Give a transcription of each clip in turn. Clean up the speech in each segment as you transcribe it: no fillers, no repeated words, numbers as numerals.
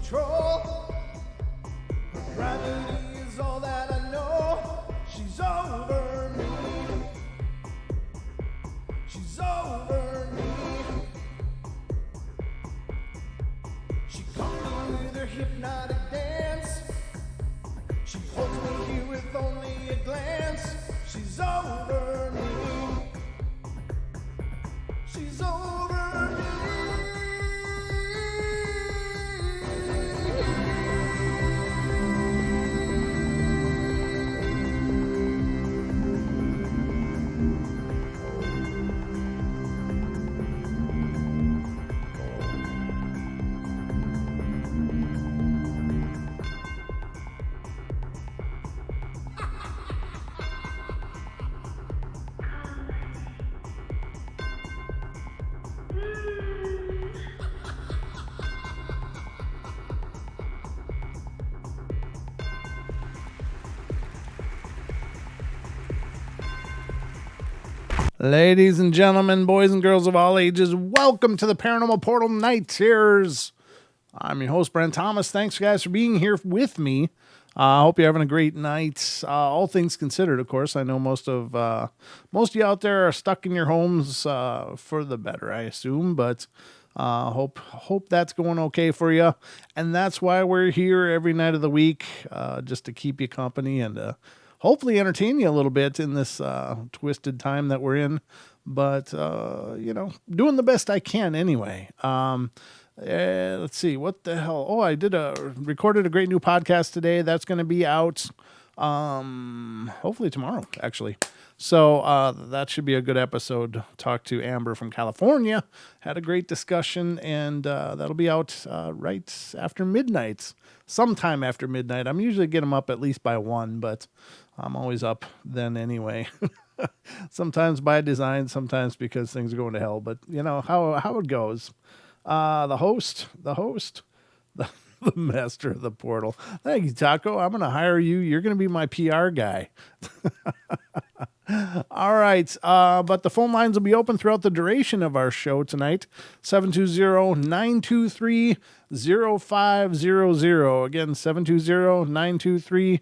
control. Gravity is all that I know. She's over me. She's over me. She comes with her hypnotic dance. She holds me here with only a glance. She's over me. She's over me. Ladies and gentlemen, boys and girls of all ages, welcome to the Paranormal Portal Night Terrors. I'm your host, Brent Thomas. Thanks, guys, for being here with me. I hope you're having a great night. All things considered, of course. I know most of you out there are stuck in your homes for the better, I assume, but hope that's going okay for you. And that's why we're here every night of the week, just to keep you company and hopefully entertain you a little bit in this twisted time that we're in. But, doing the best I can anyway. Let's see, what the hell? Oh, I recorded a great new podcast today. That's going to be out hopefully tomorrow, actually. So that should be a good episode. Talked to Amber from California. Had a great discussion, and that'll be out right after midnight. Sometime after midnight. I'm usually getting them up at least by 1, but I'm always up then anyway. Sometimes by design, sometimes because things are going to hell. But you know how it goes. The host, the master of the portal. Thank you, Taco. I'm going to hire you. You're going to be my PR guy. All right. But the phone lines will be open throughout the duration of our show tonight. 720-923-0500. Again, 720-923-0500.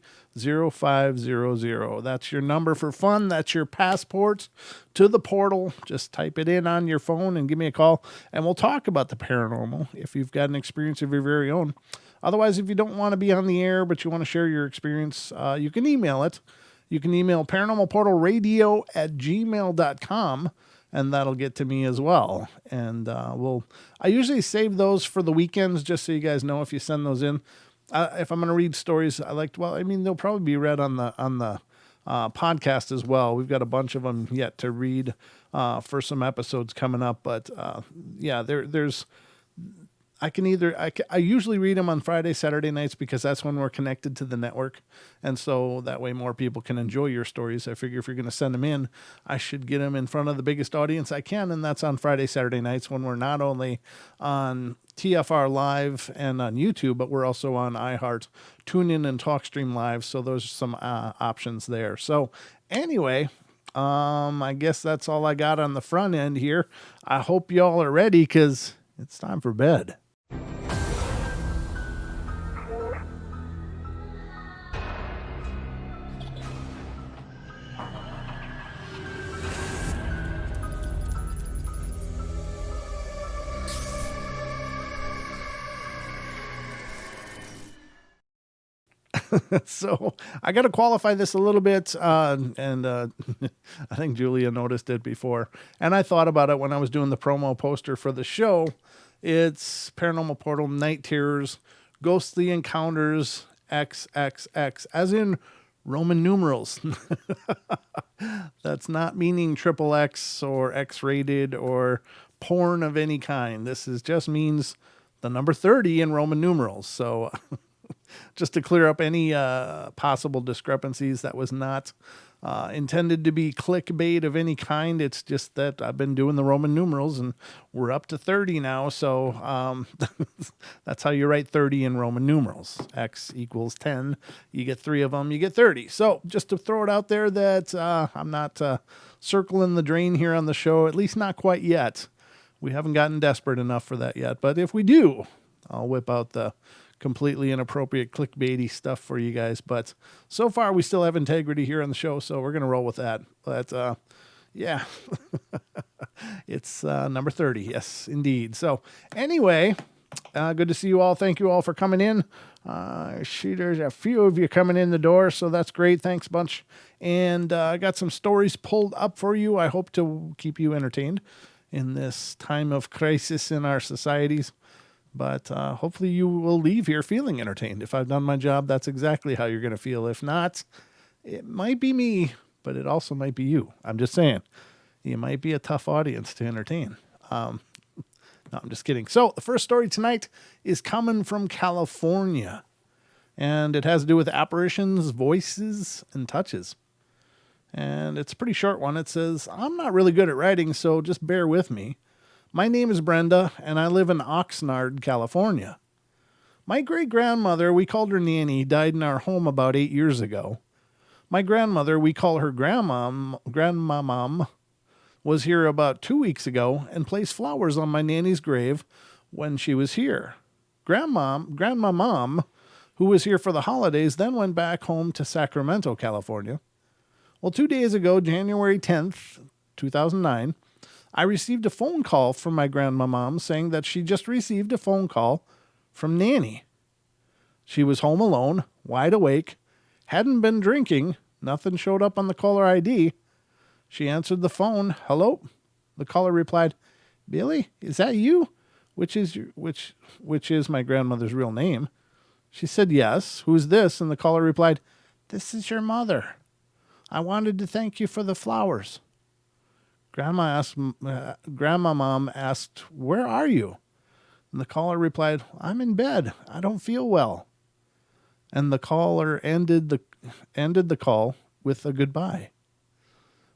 That's your number for fun. That's your passport to the portal. Just type it in on your phone and give me a call, and we'll talk about the paranormal if you've got an experience of your very own. Otherwise, if you don't want to be on the air but you want to share your experience, you can email it. You can email paranormalportalradio@gmail.com, and that'll get to me as well. And I usually save those for the weekends, just so you guys know if you send those in. If I'm going to read stories, they'll probably be read on the podcast as well. We've got a bunch of them yet to read for some episodes coming up. But there's. I usually read them on Friday, Saturday nights because that's when we're connected to the network. And so that way more people can enjoy your stories. I figure if you're going to send them in, I should get them in front of the biggest audience I can. And that's on Friday, Saturday nights when we're not only on TFR Live and on YouTube, but we're also on iHeart, TuneIn, and TalkStream Live. So those are some options there. So anyway, I guess that's all I got on the front end here. I hope y'all are ready because it's time for bed. So I got to qualify this a little bit, and I think Julia noticed it before, and I thought about it when I was doing the promo poster for the show. It's Paranormal Portal Night Terrors, Ghostly Encounters XXX, as in Roman numerals. That's not meaning XXX or X-rated or porn of any kind. This just means the number 30 in Roman numerals. So just to clear up any possible discrepancies, that was not intended to be clickbait of any kind. It's just that I've been doing the Roman numerals and we're up to 30 now. So that's how you write 30 in Roman numerals. X equals 10. You get 3 of them, you get 30. So just to throw it out there that I'm not circling the drain here on the show, at least not quite yet. We haven't gotten desperate enough for that yet. But if we do, I'll whip out the completely inappropriate clickbaity stuff for you guys. But so far, we still have integrity here on the show, so we're going to roll with that. But yeah, it's number 30. Yes, indeed. So anyway, good to see you all. Thank you all for coming in. There's a few of you coming in the door, so that's great. Thanks a bunch. And I got some stories pulled up for you. I hope to keep you entertained in this time of crisis in our societies. But hopefully you will leave here feeling entertained. If I've done my job, that's exactly how you're going to feel. If not, it might be me, but it also might be you. I'm just saying, you might be a tough audience to entertain. No, I'm just kidding. So the first story tonight is coming from California, and it has to do with apparitions, voices, and touches. And it's a pretty short one. It says, I'm not really good at writing, so just bear with me. My name is Brenda, and I live in Oxnard, California. My great-grandmother, we called her Nanny, died in our home about 8 years ago. My grandmother, we call her Grandmom, was here about 2 weeks ago and placed flowers on my nanny's grave when she was here. Grandma, who was here for the holidays, then went back home to Sacramento, California. Well, 2 days ago, January 10th, 2009, I received a phone call from my grandmom saying that she just received a phone call from Nanny. She was home alone, wide awake, hadn't been drinking, nothing showed up on the caller ID. She answered the phone. Hello? The caller replied, Billy, is that you? Which is my grandmother's real name. She said, yes. Who's this? And the caller replied, this is your mother. I wanted to thank you for the flowers. Grandmom asked, where are you? And the caller replied, I'm in bed. I don't feel well. And the caller ended the call with a goodbye.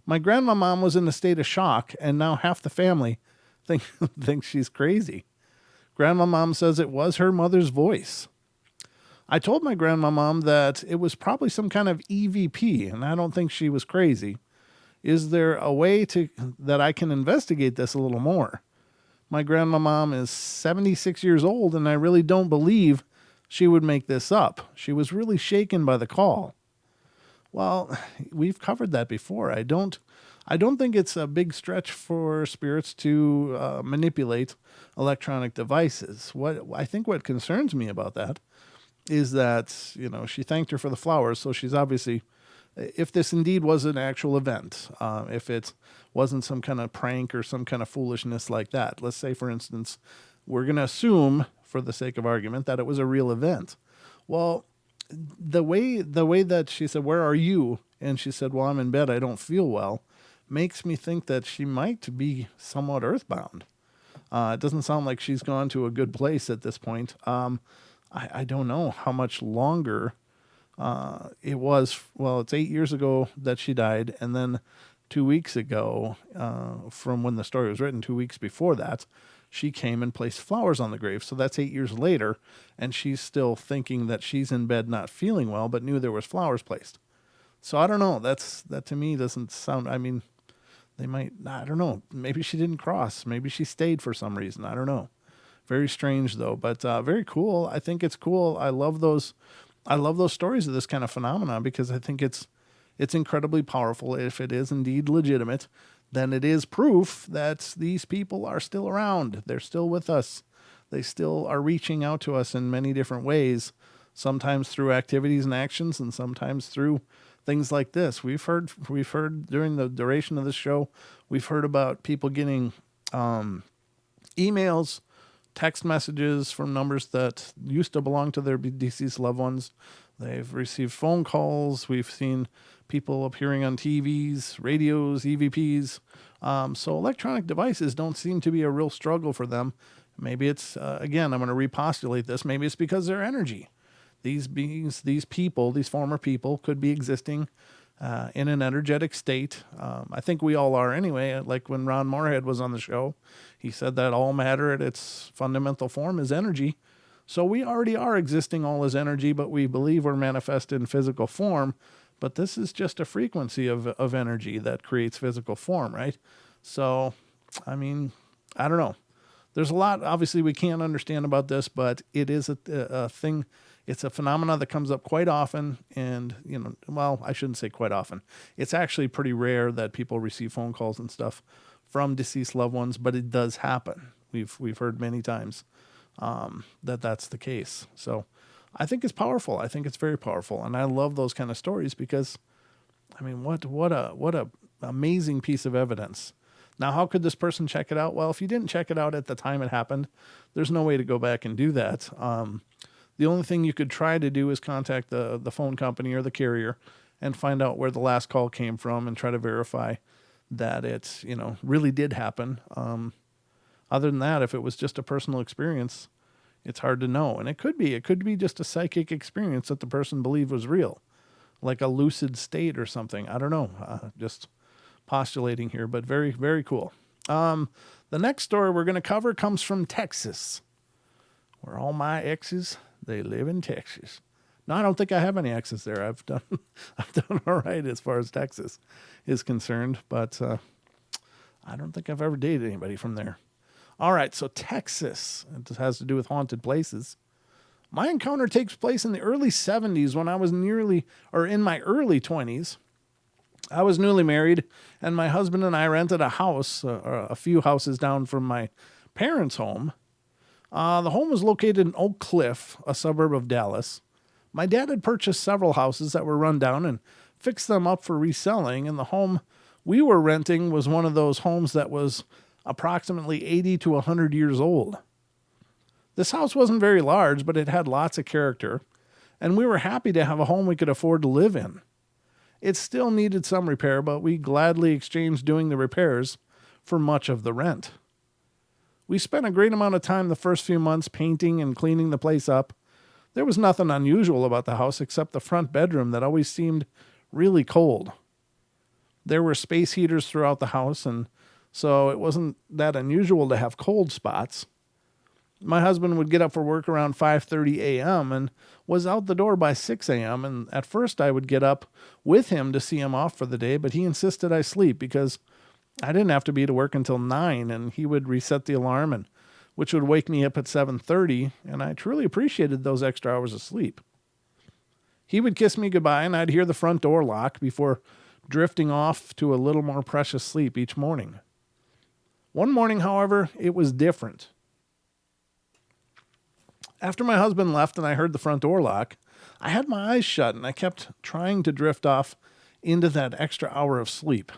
My grandmom was in a state of shock, and now half the family thinks she's crazy. Grandmom says it was her mother's voice. I told my grandmom that it was probably some kind of EVP, and I don't think she was crazy. Is there a way that I can investigate this a little more? My grandmom is 76 years old, and I really don't believe she would make this up. She was really shaken by the call. Well, we've covered that before. I don't think it's a big stretch for spirits to manipulate electronic devices. What concerns me about that is that, she thanked her for the flowers, so she's obviously, if this indeed was an actual event, if it wasn't some kind of prank or some kind of foolishness like that. Let's say, for instance, we're going to assume, for the sake of argument, that it was a real event. Well, the way that she said, where are you? And she said, well, I'm in bed. I don't feel well, makes me think that she might be somewhat earthbound. It doesn't sound like she's gone to a good place at this point. I don't know how much longer it was. Well, it's 8 years ago that she died. And then 2 weeks ago, from when the story was written, 2 weeks before that, she came and placed flowers on the grave. So that's 8 years later. And she's still thinking that she's in bed not feeling well, but knew there was flowers placed. So I don't know. That to me doesn't sound, they might, I don't know. Maybe she didn't cross. Maybe she stayed for some reason. I don't know. Very strange though, but very cool. I think it's cool. I love those stories of this kind of phenomenon because I think it's incredibly powerful. If it is indeed legitimate, then it is proof that these people are still around. They're still with us. They still are reaching out to us in many different ways, sometimes through activities and actions, and sometimes through things like this. We've heard during the duration of this show, we've heard about people getting emails, text messages from numbers that used to belong to their deceased loved ones. They've received phone calls. We've seen people appearing on TVs, radios, EVPs. So electronic devices don't seem to be a real struggle for them. Maybe it's, again, I'm going to repostulate this. Maybe it's because they're energy. These beings, these people, these former people could be existing in an energetic state. I think we all are anyway. Like when Ron Moorhead was on the show, he said that all matter at its fundamental form is energy. So we already are existing all as energy, but we believe we're manifested in physical form. But this is just a frequency of energy that creates physical form, right? So, I don't know. There's a lot, obviously, we can't understand about this, but it is a thing. It's a phenomena that comes up quite often. And, well, I shouldn't say quite often. It's actually pretty rare that people receive phone calls and stuff from deceased loved ones, but it does happen. We've heard many times that that's the case. So I think it's powerful. I think it's very powerful. And I love those kind of stories because, I mean, what a amazing piece of evidence. Now, how could this person check it out? Well, if you didn't check it out at the time it happened, there's no way to go back and do that. The only thing you could try to do is contact the phone company or the carrier and find out where the last call came from and try to verify that it, really did happen. Other than that, if it was just a personal experience, it's hard to know. And it could be just a psychic experience that the person believed was real, like a lucid state or something. I don't know. Just postulating here, but very, very cool. The next story we're going to cover comes from Texas, where all my exes, they live in Texas. No, I don't think I have any exes there. I've done all right as far as Texas is concerned, but I don't think I've ever dated anybody from there. All right, so Texas, it has to do with haunted places. My encounter takes place in the early 70s when I was in my early 20s. I was newly married, and my husband and I rented a house, a few houses down from my parents' home. The home was located in Oak Cliff, a suburb of Dallas. My dad had purchased several houses that were run down and fixed them up for reselling, and the home we were renting was one of those homes that was approximately 80 to 100 years old. This house wasn't very large, but it had lots of character, and we were happy to have a home we could afford to live in. It still needed some repair, but we gladly exchanged doing the repairs for much of the rent. We spent a great amount of time the first few months painting and cleaning the place up. There was nothing unusual about the house except the front bedroom that always seemed really cold. There were space heaters throughout the house, and so it wasn't that unusual to have cold spots. My husband would get up for work around 5:30 a.m. and was out the door by 6 a.m. And at first I would get up with him to see him off for the day, but he insisted I sleep because I didn't have to be to work until 9, and he would reset the alarm, which would wake me up at 7:30, and I truly appreciated those extra hours of sleep. He would kiss me goodbye, and I'd hear the front door lock before drifting off to a little more precious sleep each morning. One morning, however, it was different. After my husband left and I heard the front door lock, I had my eyes shut and I kept trying to drift off into that extra hour of sleep.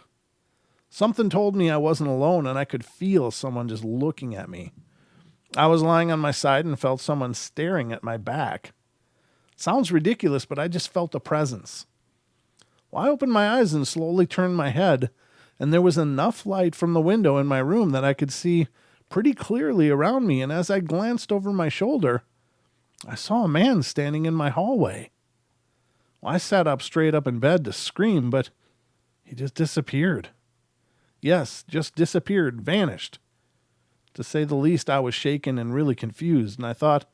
Something told me I wasn't alone and I could feel someone just looking at me. I was lying on my side and felt someone staring at my back. Sounds ridiculous, but I just felt a presence. Well, I opened my eyes and slowly turned my head, and there was enough light from the window in my room that I could see pretty clearly around me, and as I glanced over my shoulder, I saw a man standing in my hallway. Well, I sat up straight up in bed to scream, but he just disappeared. Yes, just disappeared, vanished. To say the least, I was shaken and really confused, and I thought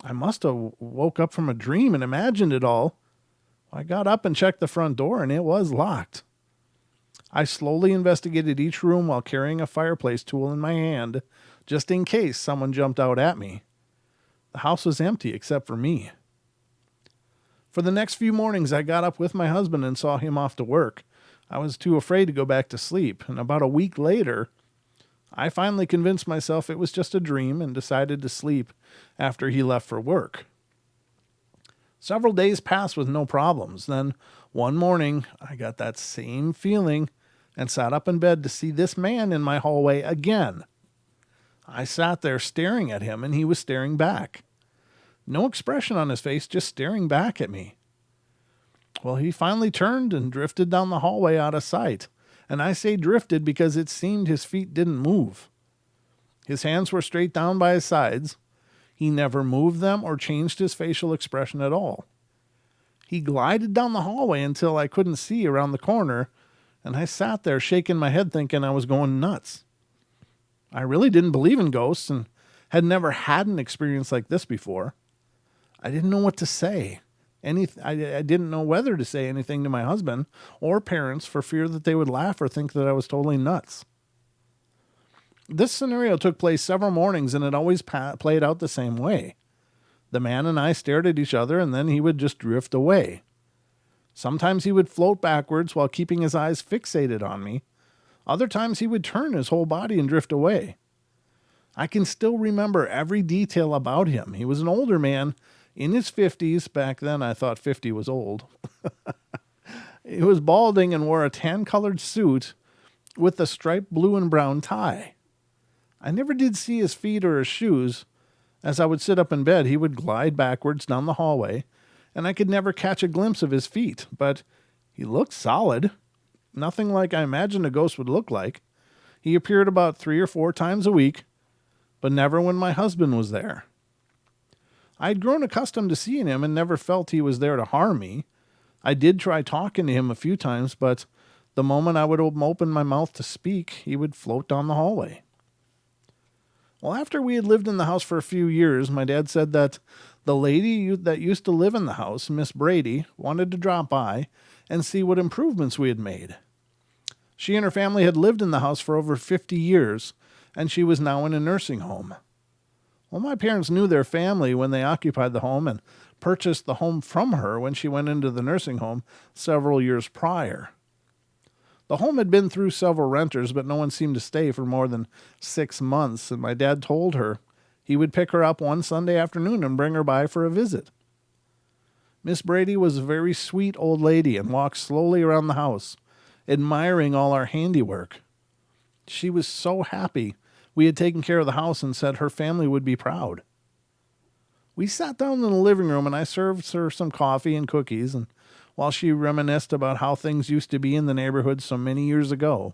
I must have woke up from a dream and imagined it all. I got up and checked the front door, and it was locked. I slowly investigated each room while carrying a fireplace tool in my hand, just in case someone jumped out at me. The house was empty except for me. For the next few mornings, I got up with my husband and saw him off to work. I was too afraid to go back to sleep, and about a week later, I finally convinced myself it was just a dream and decided to sleep after he left for work. Several days passed with no problems. Then, one morning, I got that same feeling and sat up in bed to see this man in my hallway again. I sat there staring at him, and he was staring back. No expression on his face, just staring back at me. Well, he finally turned and drifted down the hallway out of sight. And I say drifted because it seemed his feet didn't move. His hands were straight down by his sides. He never moved them or changed his facial expression at all. He glided down the hallway until I couldn't see around the corner, and I sat there shaking my head thinking I was going nuts. I really didn't believe in ghosts and had never had an experience like this before. I didn't know what to say. I didn't know whether to say anything to my husband or parents for fear that they would laugh or think that I was totally nuts. This scenario took place several mornings, and it always played out the same way. The man and I stared at each other, and then he would just drift away. Sometimes he would float backwards while keeping his eyes fixated on me. Other times he would turn his whole body and drift away. I can still remember every detail about him. He was an older man in his 50s. Back then I thought 50 was old. He was balding and wore a tan-colored suit with a striped blue and brown tie. I never did see his feet or his shoes. As I would sit up in bed, he would glide backwards down the hallway, and I could never catch a glimpse of his feet, but he looked solid. Nothing like I imagined a ghost would look like. He appeared about 3 or 4 times a week, but never when my husband was there. I had grown accustomed to seeing him and never felt he was there to harm me. I did try talking to him a few times, but the moment I would open my mouth to speak, he would float down the hallway. Well, after we had lived in the house for a few years, my dad said that the lady that used to live in the house, Miss Brady, wanted to drop by and see what improvements we had made. She and her family had lived in the house for over 50 years, and she was now in a nursing home. Well, my parents knew their family when they occupied the home and purchased the home from her when she went into the nursing home several years prior. The home had been through several renters, but no one seemed to stay for more than 6 months, and my dad told her he would pick her up one Sunday afternoon and bring her by for a visit. Miss Brady was a very sweet old lady and walked slowly around the house, admiring all our handiwork. She was so happy we had taken care of the house and said her family would be proud. We sat down in the living room and I served her some coffee and cookies, and while she reminisced about how things used to be in the neighborhood so many years ago,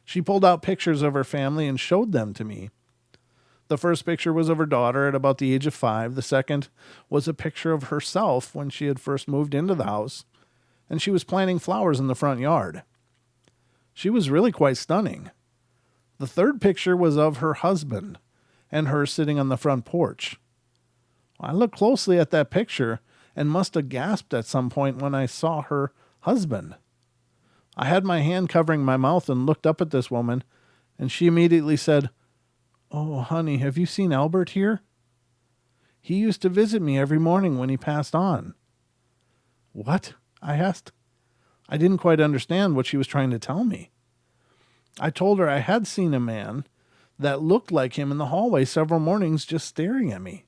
she pulled out pictures of her family and showed them to me. The first picture was of her daughter at about the age of 5. The second was a picture of herself when she had first moved into the house, and she was planting flowers in the front yard. She was really quite stunning. The third picture was of her husband and her sitting on the front porch. I looked closely at that picture and must have gasped at some point when I saw her husband. I had my hand covering my mouth and looked up at this woman, and she immediately said, "Oh, honey, have you seen Albert here? He used to visit me every morning when he passed on." "What?" I asked. I didn't quite understand what she was trying to tell me. I told her I had seen a man that looked like him in the hallway several mornings just staring at me.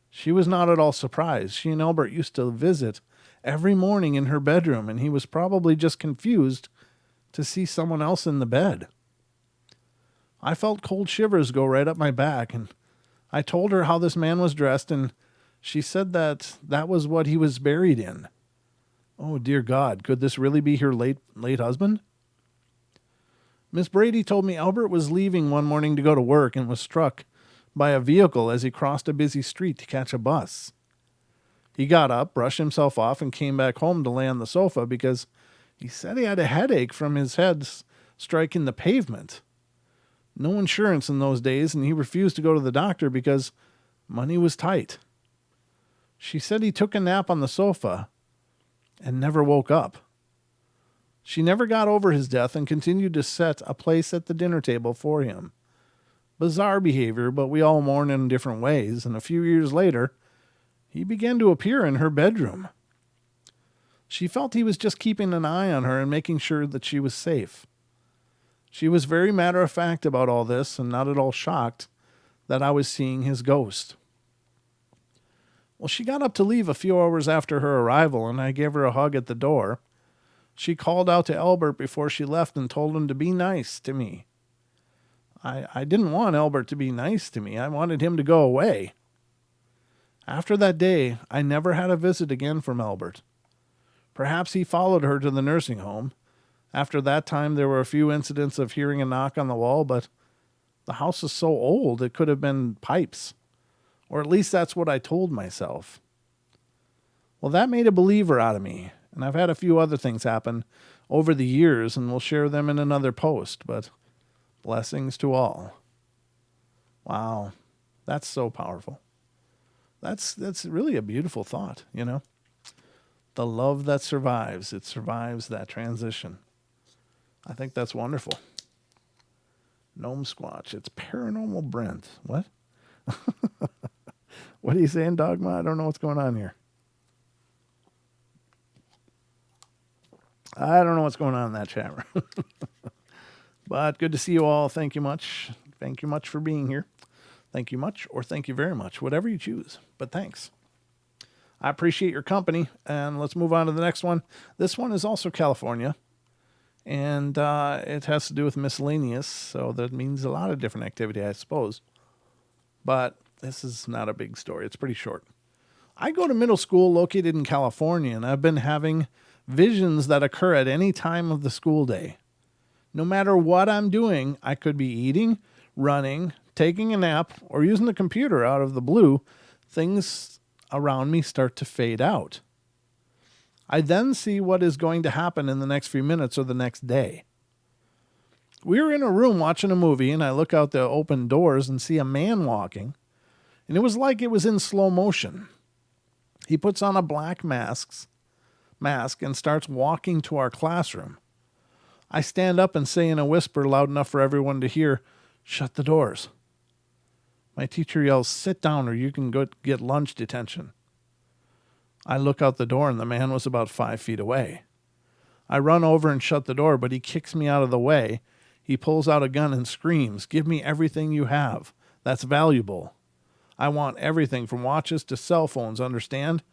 She was not at all surprised. She and Albert used to visit every morning in her bedroom, and he was probably just confused to see someone else in the bed. I felt cold shivers go right up my back, and I told her how this man was dressed, and she said that was what he was buried in. Oh, dear God, could this really be her late husband? Miss Brady told me Albert was leaving one morning to go to work and was struck by a vehicle as he crossed a busy street to catch a bus. He got up, brushed himself off, and came back home to lay on the sofa because he said he had a headache from his head striking the pavement. No insurance in those days, and he refused to go to the doctor because money was tight. She said he took a nap on the sofa and never woke up. She never got over his death and continued to set a place at the dinner table for him. Bizarre behavior, but we all mourn in different ways, and a few years later, he began to appear in her bedroom. She felt he was just keeping an eye on her and making sure that she was safe. She was very matter-of-fact about all this and not at all shocked that I was seeing his ghost. Well, she got up to leave a few hours after her arrival, and I gave her a hug at the door. She called out to Albert before she left and told him to be nice to me. I didn't want Albert to be nice to me. I wanted him to go away. After that day, I never had a visit again from Albert. Perhaps he followed her to the nursing home. After that time, there were a few incidents of hearing a knock on the wall, but the house is so old it could have been pipes. Or at least that's what I told myself. Well, that made a believer out of me, and I've had a few other things happen over the years, and we'll share them in another post, but blessings to all. Wow, that's so powerful. That's really a beautiful thought, you know? The love that survives, it survives that transition. I think that's wonderful. Gnome Squatch. It's Paranormal Brent. What? What are you saying, Dogma? I don't know what's going on here. I don't know what's going on in that chat room. But good to see you all. Thank you much. Thank you much for being here. Thank you much, or thank you very much, whatever you choose. But thanks. I appreciate your company. And let's move on to the next one. This one is also California. And it has to do with miscellaneous. So that means a lot of different activity, I suppose. But this is not a big story. It's pretty short. I go to middle school located in California, and I've been having visions that occur at any time of the school day. No matter what I'm doing, I could be eating, running, taking a nap, or using the computer. Out of the blue, things around me start to fade out. I then see what is going to happen in the next few minutes or the next day. We were in a room watching a movie, and I look out the open doors and see a man walking, and it was like it was in slow motion. He puts on a black mask and starts walking to our classroom. I stand up and say in a whisper loud enough for everyone to hear, "Shut the doors." My teacher yells, "Sit down or you can go get lunch detention." I look out the door and the man was about 5 feet away. I run over and shut the door, but he kicks me out of the way. He pulls out a gun and screams, "Give me everything you have. That's valuable. I want everything from watches to cell phones, understand?"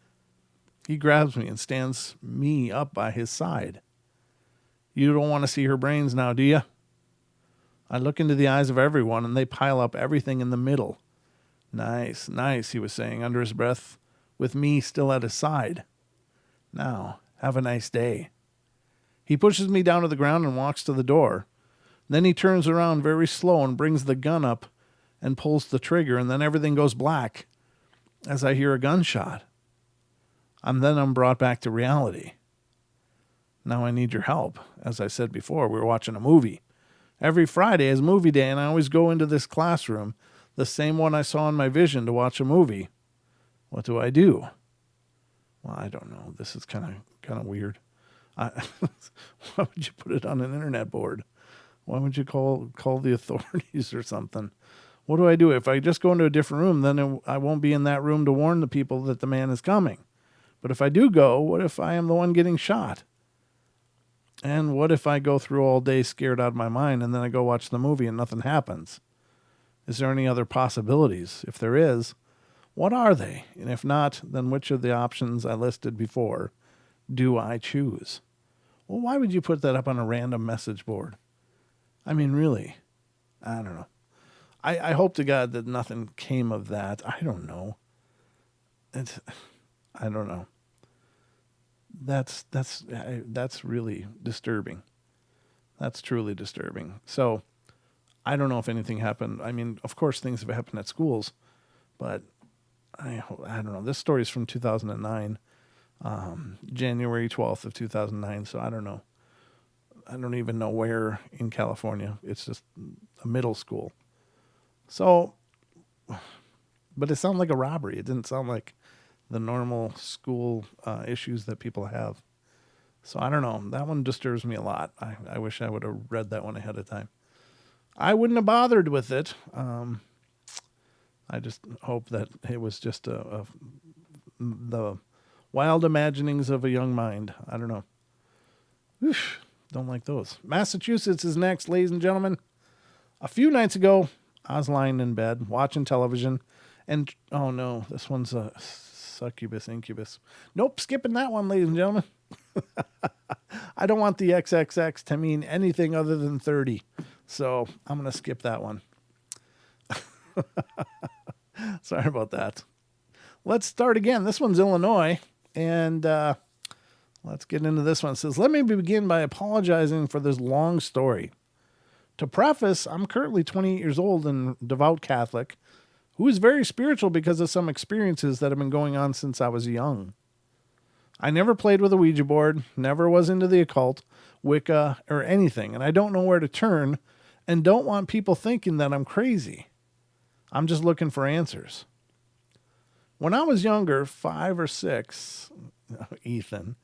He grabs me and stands me up by his side. "You don't want to see her brains now, do you?" I look into the eyes of everyone, and they pile up everything in the middle. "Nice, nice," he was saying under his breath, with me still at his side. "Now, have a nice day." He pushes me down to the ground and walks to the door. Then he turns around very slow and brings the gun up and pulls the trigger, and then everything goes black as I hear a gunshot. I'm brought back to reality. Now I need your help. As I said before, we were watching a movie. Every Friday is movie day, and I always go into this classroom, the same one I saw in my vision, to watch a movie. What do I do? Well, I don't know. This is kind of weird. Why would you put it on an internet board? Why would you call the authorities or something? What do I do? If I just go into a different room, then I won't be in that room to warn the people that the man is coming. But if I do go, what if I am the one getting shot? And what if I go through all day scared out of my mind and then I go watch the movie and nothing happens? Is there any other possibilities? If there is, what are they? And if not, then which of the options I listed before do I choose? Well, why would you put that up on a random message board? I mean, really, I don't know. I hope to God that nothing came of that. I don't know. I don't know. That's really disturbing. That's truly disturbing. So I don't know if anything happened. I mean, of course, things have happened at schools, but I don't know. This story is from 2009, January 12th of 2009. So I don't know. I don't even know where in California. It's just a middle school. So, but it sounded like a robbery. It didn't sound like the normal school issues that people have. So I don't know. That one disturbs me a lot. I wish I would have read that one ahead of time. I wouldn't have bothered with it. I just hope that it was just the wild imaginings of a young mind. I don't know. Oof, don't like those. Massachusetts is next, ladies and gentlemen. A few nights ago, I was lying in bed watching television, and oh no, this one's a succubus, incubus. Nope, skipping that one, ladies and gentlemen. I don't want the XXX to mean anything other than 30, so I'm going to skip that one. Sorry about that. Let's start again. This one's Illinois, and let's get into this one. It says, "Let me begin by apologizing for this long story. To preface, I'm currently 28 years old and devout Catholic, who is very spiritual because of some experiences that have been going on since I was young. I never played with a Ouija board, never was into the occult, Wicca, or anything, and I don't know where to turn and don't want people thinking that I'm crazy. I'm just looking for answers. When I was younger, 5 or 6, Ethan,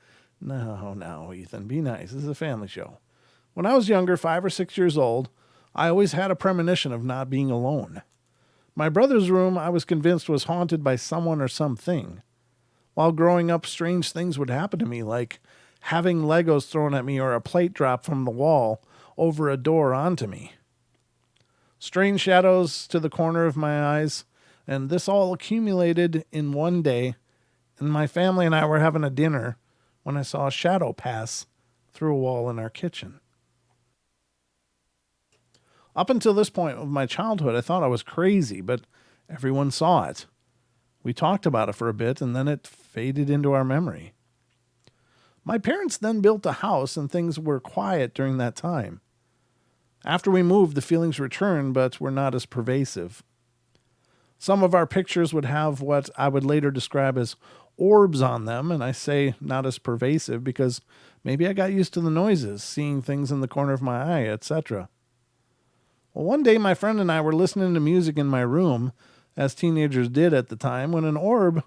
no, Ethan, be nice. This is a family show. When I was younger, 5 or 6 years old, I always had a premonition of not being alone. My brother's room, I was convinced, was haunted by someone or something. While growing up, strange things would happen to me, like having Legos thrown at me or a plate drop from the wall over a door onto me. Strange shadows to the corner of my eyes, and this all accumulated in one day, and my family and I were having a dinner when I saw a shadow pass through a wall in our kitchen. Up until this point of my childhood, I thought I was crazy, but everyone saw it. We talked about it for a bit, and then it faded into our memory. My parents then built a house, and things were quiet during that time. After we moved, the feelings returned, but were not as pervasive. Some of our pictures would have what I would later describe as orbs on them, and I say not as pervasive because maybe I got used to the noises, seeing things in the corner of my eye, etc. Well, one day my friend and I were listening to music in my room, as teenagers did at the time, when an orb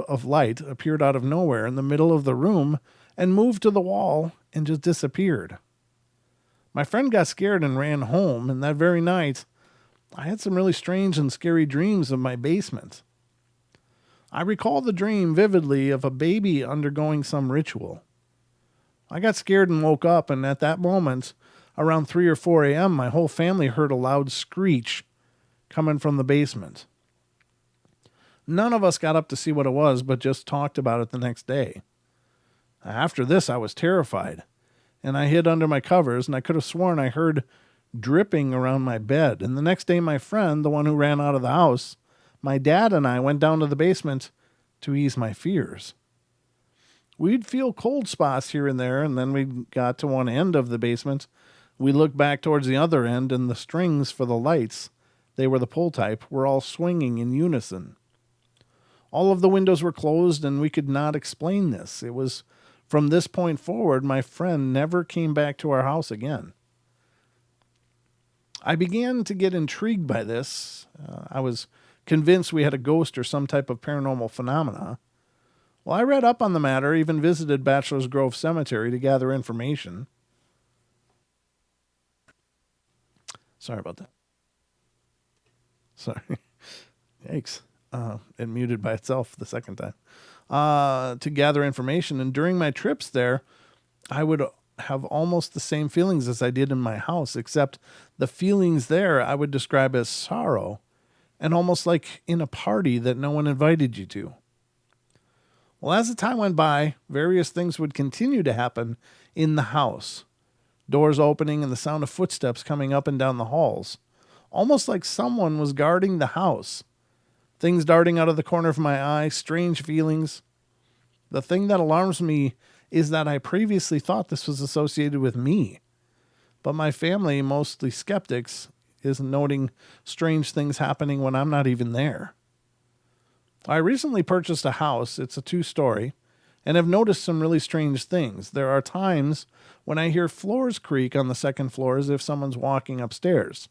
of light appeared out of nowhere in the middle of the room and moved to the wall and just disappeared. My friend got scared and ran home, and that very night, I had some really strange and scary dreams of my basement. I recall the dream vividly of a baby undergoing some ritual. I got scared and woke up, and at that moment, around 3 or 4 a.m., my whole family heard a loud screech coming from the basement. None of us got up to see what it was, but just talked about it the next day. After this, I was terrified, and I hid under my covers, and I could have sworn I heard dripping around my bed. And the next day, my friend, the one who ran out of the house, my dad and I went down to the basement to ease my fears. We'd feel cold spots here and there, and then we got to one end of the basement. We looked back towards the other end, and the strings for the lights, they were the pull type, were all swinging in unison. All of the windows were closed, and we could not explain this. It was from this point forward, my friend never came back to our house again. I began to get intrigued by this. I was convinced we had a ghost or some type of paranormal phenomena. Well, I read up on the matter, even visited Bachelor's Grove Cemetery to gather information. Sorry about that. Sorry. Yikes. It muted by itself the second time. To gather information. And during my trips there, I would have almost the same feelings as I did in my house, except the feelings there I would describe as sorrow and almost like in a party that no one invited you to. Well, as the time went by, various things would continue to happen in the house. Doors opening and the sound of footsteps coming up and down the halls. Almost like someone was guarding the house. Things darting out of the corner of my eye, strange feelings. The thing that alarms me is that I previously thought this was associated with me. But my family, mostly skeptics, is noting strange things happening when I'm not even there. I recently purchased a house. It's a 2-story, and have noticed some really strange things. There are times when I hear floors creak on the second floor as if someone's walking upstairs.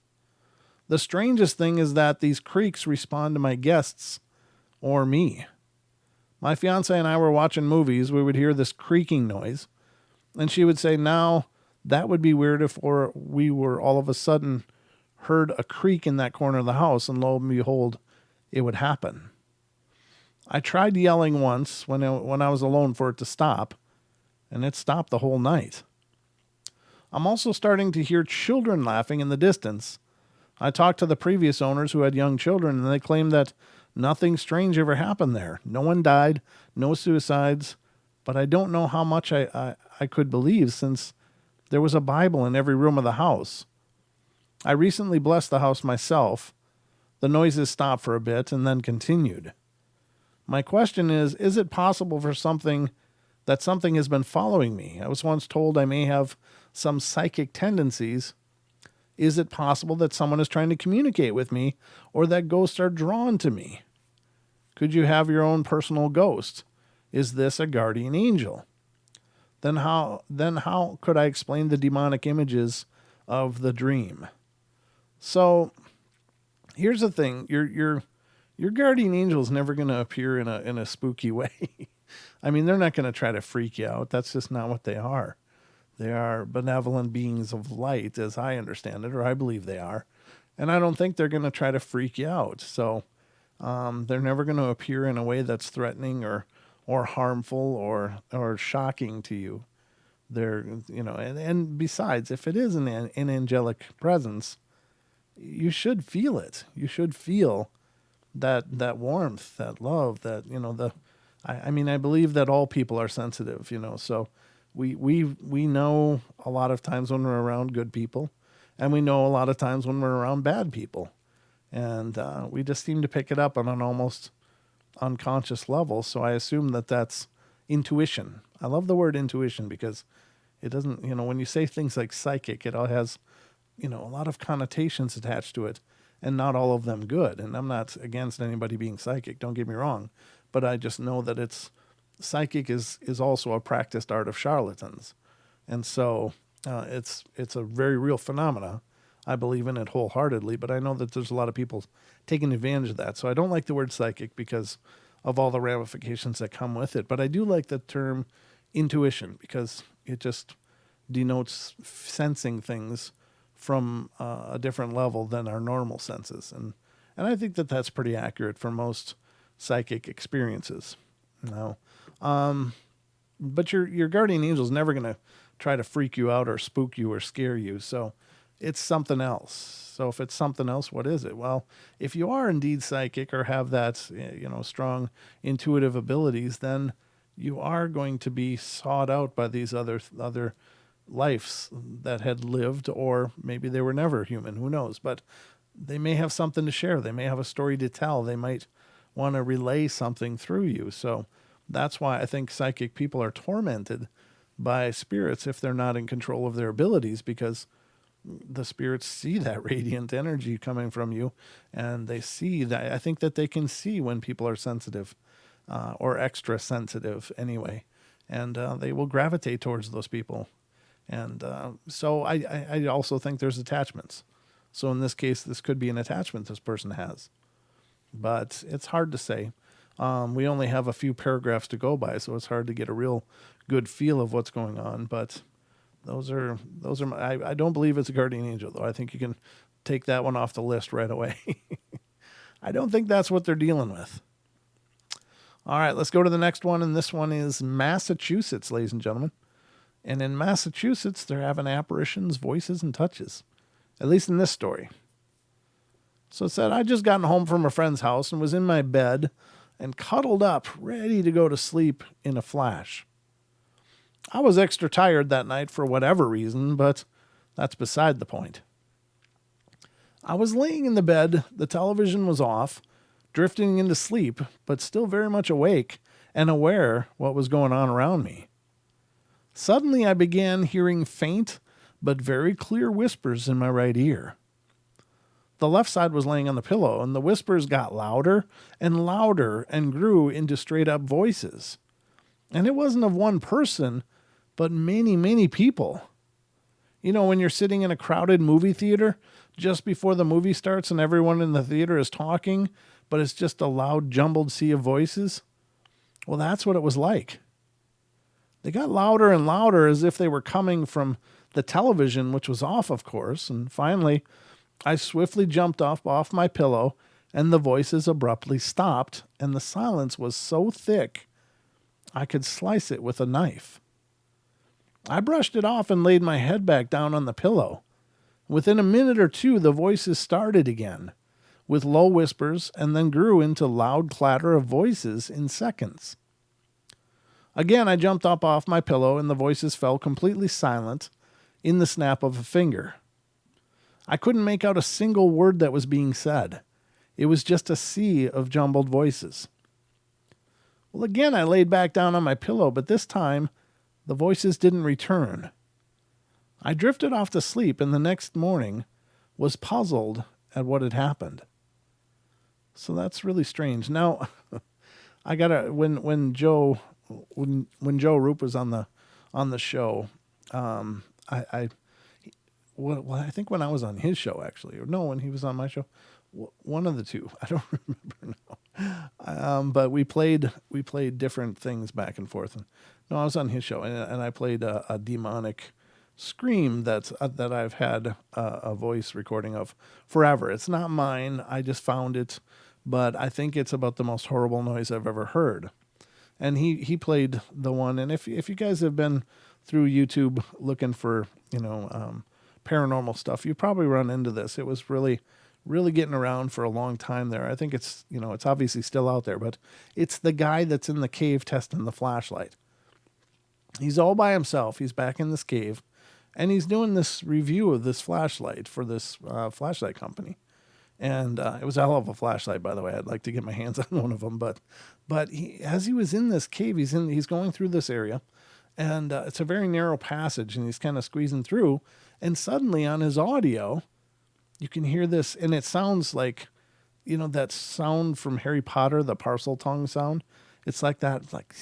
The strangest thing is that these creaks respond to my guests or me. My fiance and I were watching movies. We would hear this creaking noise, and she would say, now, that would be weird if we were all of a sudden heard a creak in that corner of the house, and lo and behold, it would happen. I tried yelling once when I was alone for it to stop, and it stopped the whole night. I'm also starting to hear children laughing in the distance. I talked to the previous owners who had young children, and they claimed that nothing strange ever happened there. No one died, no suicides, but I don't know how much I could believe since there was a Bible in every room of the house. I recently blessed the house myself. The noises stopped for a bit and then continued. My question is it possible for something has been following me? I was once told I may have some psychic tendencies. Is it possible that someone is trying to communicate with me or that ghosts are drawn to me? Could you have your own personal ghost? Is this a guardian angel? Then how could I explain the demonic images of the dream? So here's the thing. Your guardian angel is never going to appear in a spooky way. I mean, they're not going to try to freak you out. That's just not what they are. They are benevolent beings of light, as I understand it, or I believe they are. And I don't think they're going to try to freak you out. So they're never going to appear in a way that's threatening or harmful or shocking to you. They're, and besides, if it is an angelic presence, you should feel it. You should feel that warmth, that love, that, I mean, I believe that all people are sensitive, so we know a lot of times when we're around good people, and we know a lot of times when we're around bad people. And we just seem to pick it up on an almost unconscious level. So I assume that that's intuition. I love the word intuition because it doesn't, when you say things like psychic, it all has, a lot of connotations attached to it, and not all of them good. And I'm not against anybody being psychic, don't get me wrong, but I just know that psychic is also a practiced art of charlatans. And so it's a very real phenomena. I believe in it wholeheartedly, but I know that there's a lot of people taking advantage of that. So I don't like the word psychic because of all the ramifications that come with it. But I do like the term intuition because it just denotes sensing things from a different level than our normal senses. And I think that that's pretty accurate for most psychic experiences. Now, but your guardian angel is never going to try to freak you out or spook you or scare you. So it's something else. So if it's something else, what is it? Well, if you are indeed psychic or have that, strong intuitive abilities, then you are going to be sought out by these other lives that had lived, or maybe they were never human. Who knows? But they may have something to share. They may have a story to tell. They might want to relay something through you. So that's why I think psychic people are tormented by spirits if they're not in control of their abilities, because the spirits see that radiant energy coming from you, and they see that. I think that they can see when people are sensitive or extra sensitive anyway, and they will gravitate towards those people. And so I also think there's attachments. So in this case, this could be an attachment this person has, but it's hard to say. We only have a few paragraphs to go by, so it's hard to get a real good feel of what's going on. But those are I don't believe it's a guardian angel, though. I think you can take that one off the list right away. I don't think that's what they're dealing with. All right, let's go to the next one, and this one is Massachusetts, ladies and gentlemen. And in Massachusetts, they're having apparitions, voices, and touches, at least in this story. So it said, I just gotten home from a friend's house and was in my bed and cuddled up, ready to go to sleep in a flash. I was extra tired that night for whatever reason, but that's beside the point. I was laying in the bed, the television was off, drifting into sleep, but still very much awake and aware what was going on around me. Suddenly I began hearing faint but very clear whispers in my right ear. The left side was laying on the pillow, and the whispers got louder and louder and grew into straight-up voices. And it wasn't of one person, but many, many people. When you're sitting in a crowded movie theater just before the movie starts and everyone in the theater is talking, but it's just a loud, jumbled sea of voices? Well, that's what it was like. They got louder and louder as if they were coming from the television, which was off, of course. And finally, I swiftly jumped off my pillow, and the voices abruptly stopped, and the silence was so thick I could slice it with a knife. I brushed it off and laid my head back down on the pillow. Within a minute or two, the voices started again, with low whispers, and then grew into loud clatter of voices in seconds. Again, I jumped up off my pillow, and the voices fell completely silent in the snap of a finger. I couldn't make out a single word that was being said. It was just a sea of jumbled voices. Well, again, I laid back down on my pillow, but this time, the voices didn't return. I drifted off to sleep, and the next morning was puzzled at what had happened. So that's really strange. Now, I gotta when Joe Roop was on the show, I think when I was on his show, actually, or no, when he was on my show, one of the two. I don't remember now. But we played different things back and forth. And no, I was on his show, and I played a demonic scream that I've had a voice recording of forever. It's not mine. I just found it, but I think it's about the most horrible noise I've ever heard. And he played the one. And if you guys have been through YouTube looking for paranormal stuff, you probably run into this. It was really getting around for a long time there. I think it's obviously still out there, but it's the guy that's in the cave testing the flashlight. He's all by himself. He's back in this cave, and he's doing this review of this flashlight for this flashlight company. And it was a hell of a flashlight, by the way. I'd like to get my hands on one of them. But as he was in this cave, he's going through this area, and it's a very narrow passage, and he's kind of squeezing through. And suddenly, on his audio, you can hear this, and it sounds like, that sound from Harry Potter, the parcel tongue sound. It's like that, like,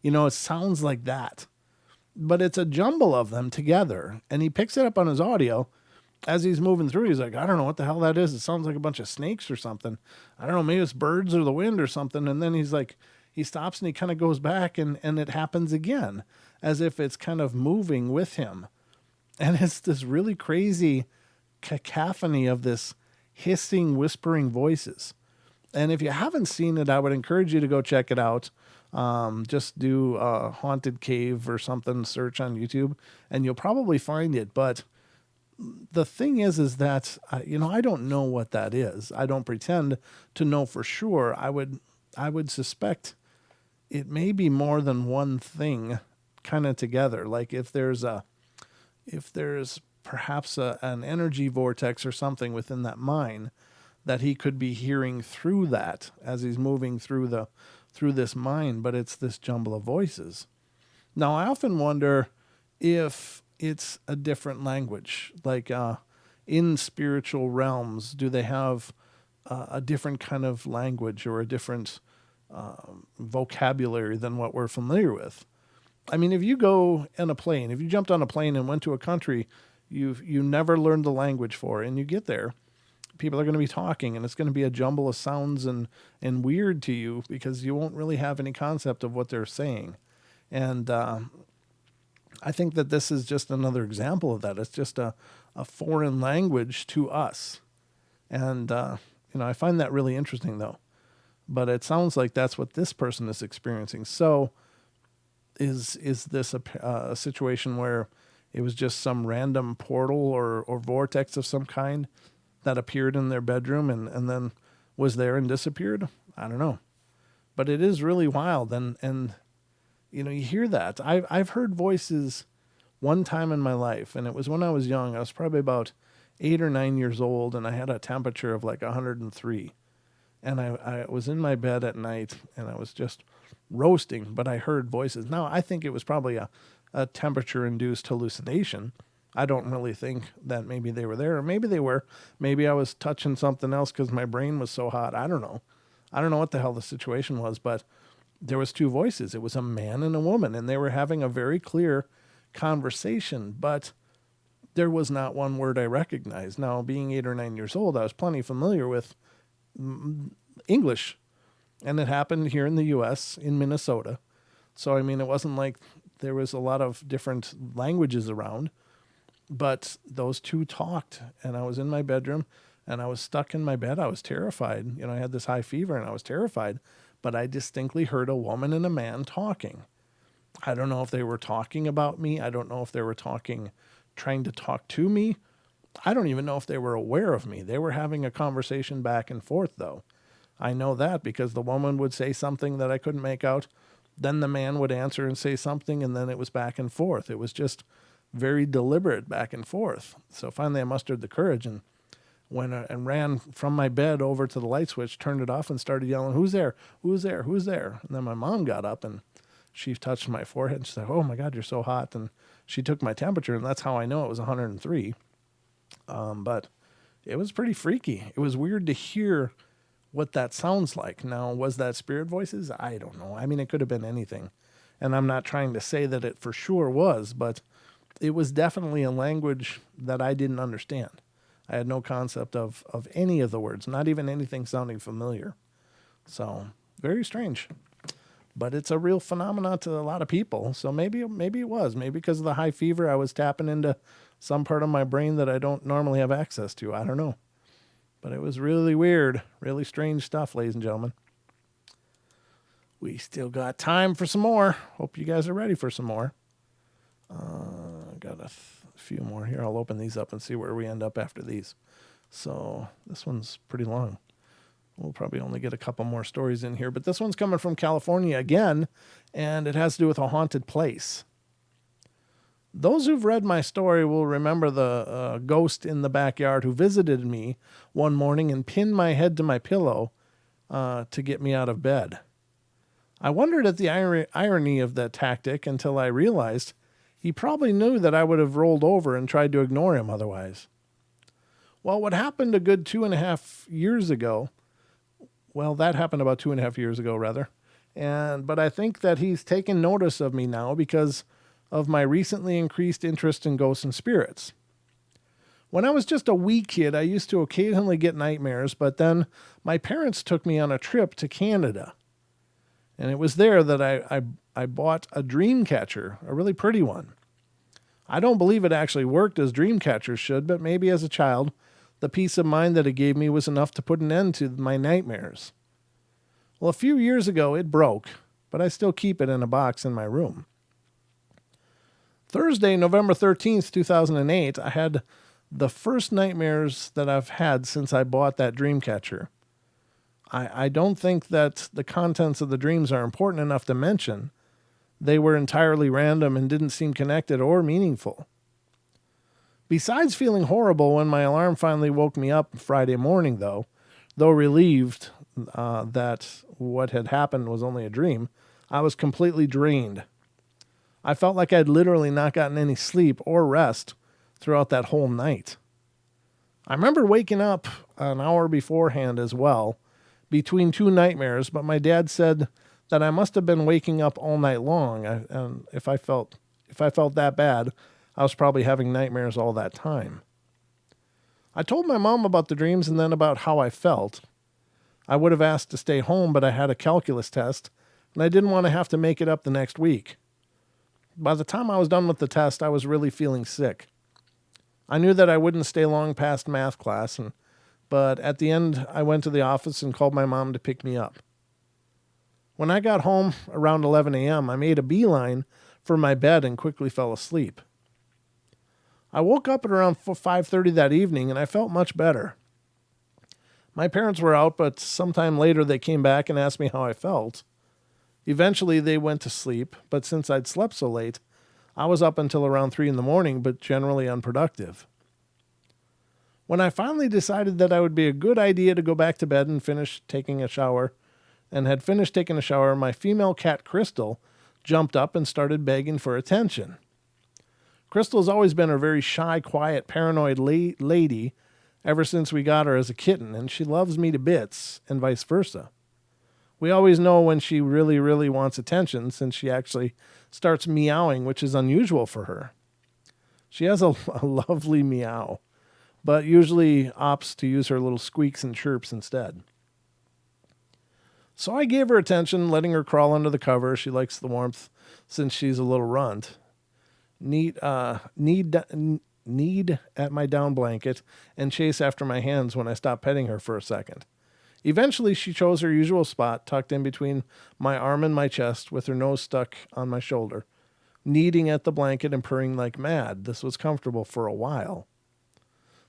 it sounds like that. But it's a jumble of them together, and he picks it up on his audio. As he's moving through, he's like, I don't know what the hell that is. It sounds like a bunch of snakes or something. I don't know, maybe it's birds or the wind or something. And then he's like, he stops and he kind of goes back, and it happens again, as if it's kind of moving with him. And it's this really crazy cacophony of this hissing, whispering voices. And if you haven't seen it, I would encourage you to go check it out. Just do a haunted cave or something, search on YouTube, and you'll probably find it. But the thing is that, I don't know what that is. I don't pretend to know for sure. I would suspect it may be more than one thing kind of together. Like if there's perhaps an energy vortex or something within that mine that he could be hearing through that as he's moving through this mine, but it's this jumble of voices. Now, I often wonder if it's a different language, like in spiritual realms, do they have a different kind of language or a different vocabulary than what we're familiar with? I mean, if you jumped on a plane and went to a country you never learned the language for, and you get there, people are going to be talking, and it's going to be a jumble of sounds and weird to you because you won't really have any concept of what they're saying. And I think that this is just another example of that. It's just a foreign language to us. And, I find that really interesting, though. But it sounds like that's what this person is experiencing. So is this a situation where it was just some random portal or vortex of some kind that appeared in their bedroom and then was there and disappeared? I don't know. But it is really wild. And you hear that. I've heard voices one time in my life, and it was when I was young. I was probably about 8 or 9 years old, and I had a temperature of like 103. And I was in my bed at night, and I was just roasting, but I heard voices. Now, I think it was probably a temperature-induced hallucination. I don't really think that maybe they were there, or maybe they were. Maybe I was touching something else because my brain was so hot. I don't know. I don't know what the hell the situation was, but there was two voices. It was a man and a woman, and they were having a very clear conversation, but there was not one word I recognized. Now, being 8 or 9 years old, I was plenty familiar with English, and it happened here in the U.S., in Minnesota. So, I mean, it wasn't like there was a lot of different languages around, but those two talked, and I was in my bedroom, and I was stuck in my bed. I was terrified. I had this high fever, and I was terrified, but I distinctly heard a woman and a man talking. I don't know if they were talking about me. I don't know if they were trying to talk to me. I don't even know if they were aware of me. They were having a conversation back and forth, though. I know that because the woman would say something that I couldn't make out. Then the man would answer and say something, and then it was back and forth. It was just very deliberate back and forth. So finally I mustered the courage and went and ran from my bed over to the light switch, turned it off, and started yelling, "Who's there? Who's there? Who's there?" And then my mom got up, and she touched my forehead, and she said, "Oh, my God, you're so hot." And she took my temperature, and that's how I know it was 103. But it was pretty freaky. It was weird to hear what that sounds like. Now, was that spirit voices? I don't know. I mean, it could have been anything. And I'm not trying to say that it for sure was, but it was definitely a language that I didn't understand. I had no concept of any of the words, not even anything sounding familiar. So, very strange. but it's a real phenomenon to a lot of people. So maybe it was. Maybe because of the high fever, I was tapping into some part of my brain that I don't normally have access to. I don't know. But it was really weird, really strange stuff, ladies and gentlemen. We still got time for some more. Hope you guys are ready for some more. Got a few more here. I'll open these up and see where we end up after these. So this one's pretty long. We'll probably only get a couple more stories in here, but this one's coming from California again, and it has to do with a haunted place. Those who've read my story will remember the ghost in the backyard who visited me one morning and pinned my head to my pillow to get me out of bed. I wondered at the irony of that tactic until I realized he probably knew that I would have rolled over and tried to ignore him otherwise. Well, what happened a good 2.5 years ago, that happened about 2.5 years ago, rather. But I think that he's taken notice of me now because of my recently increased interest in ghosts and spirits. When I was just a wee kid, I used to occasionally get nightmares, but then my parents took me on a trip to Canada. And it was there that I bought a dream catcher, a really pretty one. I don't believe it actually worked as dream catchers should, but maybe as a child, the peace of mind that it gave me was enough to put an end to my nightmares. Well, a few years ago, it broke, but I still keep it in a box in my room. Thursday, November 13th, 2008, I had the first nightmares that I've had since I bought that dream catcher. I don't think that the contents of the dreams are important enough to mention. They were entirely random and didn't seem connected or meaningful. Besides feeling horrible when my alarm finally woke me up Friday morning, though relieved that what had happened was only a dream, I was completely drained. I felt like I'd literally not gotten any sleep or rest throughout that whole night. I remember waking up an hour beforehand as well, between two nightmares, but my dad said that I must have been waking up all night long, and if I felt that bad, I was probably having nightmares all that time. I told my mom about the dreams and then about how I felt. I would have asked to stay home, but I had a calculus test, and I didn't want to have to make it up the next week. By the time I was done with the test, I was really feeling sick. I knew that I wouldn't stay long past math class, but at the end, I went to the office and called my mom to pick me up. When I got home around 11 a.m., I made a beeline for my bed and quickly fell asleep. I woke up at around 5:30 that evening, and I felt much better. My parents were out, but sometime later they came back and asked me how I felt. Eventually, they went to sleep, but since I'd slept so late, I was up until around 3 in the morning, but generally unproductive. When I finally decided that it would be a good idea to go back to bed and had finished taking a shower, my female cat Crystal jumped up and started begging for attention. Crystal's always been a very shy, quiet, paranoid lady ever since we got her as a kitten, and she loves me to bits, and vice versa. We always know when she really, really wants attention, since she actually starts meowing, which is unusual for her. She has a lovely meow, but usually opts to use her little squeaks and chirps instead. So I gave her attention, letting her crawl under the cover. She likes the warmth since she's a little runt. Need at my down blanket and chase after my hands when I stopped petting her for a second. Eventually, she chose her usual spot, tucked in between my arm and my chest, with her nose stuck on my shoulder, kneading at the blanket and purring like mad. This was comfortable for a while.